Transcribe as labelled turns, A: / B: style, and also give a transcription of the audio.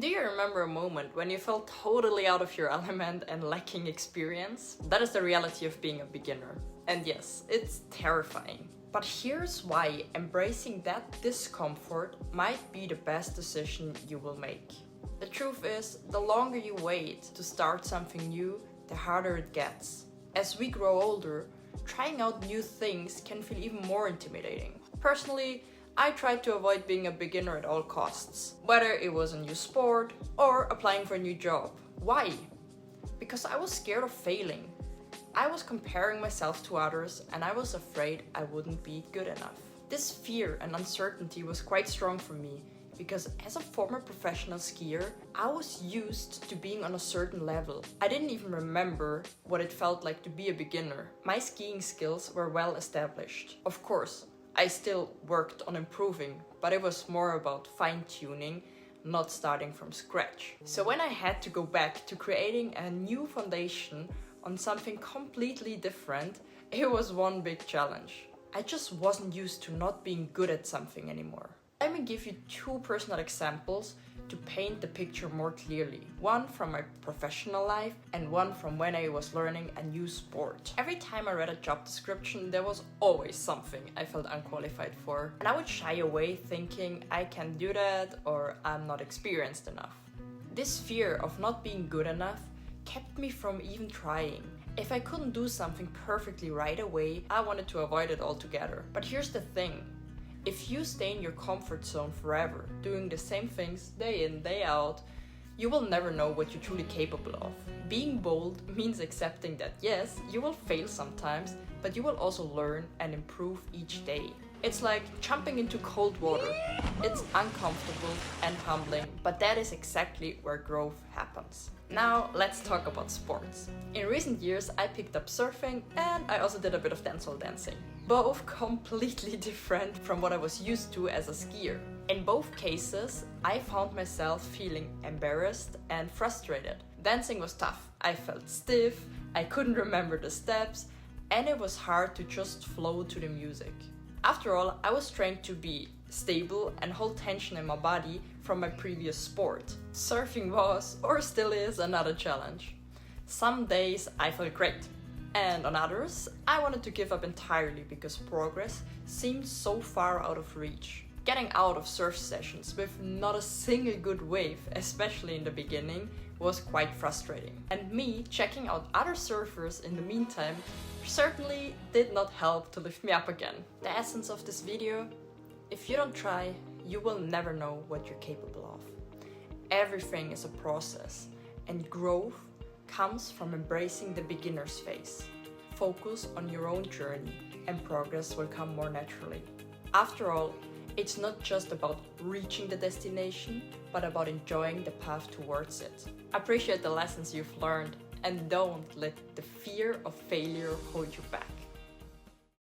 A: Do you remember a moment when you felt totally out of your element and lacking experience? That is the reality of being a beginner. And yes, it's terrifying. But here's why embracing that discomfort might be the best decision you will make. The truth is, the longer you wait to start something new, the harder it gets. As we grow older, trying out new things can feel even more intimidating. Personally, I tried to avoid being a beginner at all costs, whether it was a new sport or applying for a new job. Why? Because I was scared of failing. I was comparing myself to others and I was afraid I wouldn't be good enough. This fear and uncertainty was quite strong for me because as a former professional skier, I was used to being on a certain level. I didn't even remember what it felt like to be a beginner. My skiing skills were well established. Of course, I still worked on improving, but it was more about fine-tuning, not starting from scratch. So when I had to go back to creating a new foundation on something completely different, it was one big challenge. I just wasn't used to not being good at something anymore. Let me give you two personal examples to paint the picture more clearly. One from my professional life and one from when I was learning a new sport. Every time I read a job description, there was always something I felt unqualified for. And I would shy away thinking I can't do that or I'm not experienced enough. This fear of not being good enough kept me from even trying. If I couldn't do something perfectly right away, I wanted to avoid it altogether. But here's the thing. If you stay in your comfort zone forever, doing the same things day in, day out, you will never know what you're truly capable of. Being bold means accepting that yes, you will fail sometimes, but you will also learn and improve each day. It's like jumping into cold water. It's uncomfortable and humbling, but that is exactly where growth happens. Now let's talk about sports. In recent years I picked up surfing and I also did a bit of dancehall dancing. Both completely different from what I was used to as a skier. In both cases, I found myself feeling embarrassed and frustrated. Dancing was tough. I felt stiff, I couldn't remember the steps, and it was hard to just flow to the music. After all, I was trained to be stable and hold tension in my body from my previous sport. Surfing was, or still is, another challenge. Some days I felt great, and on others I wanted to give up entirely because progress seemed so far out of reach. Getting out of surf sessions with not a single good wave, especially in the beginning, was quite frustrating. And me checking out other surfers in the meantime certainly did not help to lift me up again. The essence of this video: if you don't try, you will never know what you're capable of. Everything is a process, and growth comes from embracing the beginner's phase. Focus on your own journey, and progress will come more naturally. After all, it's not just about reaching the destination, but about enjoying the path towards it. Appreciate the lessons you've learned and don't let the fear of failure hold you back.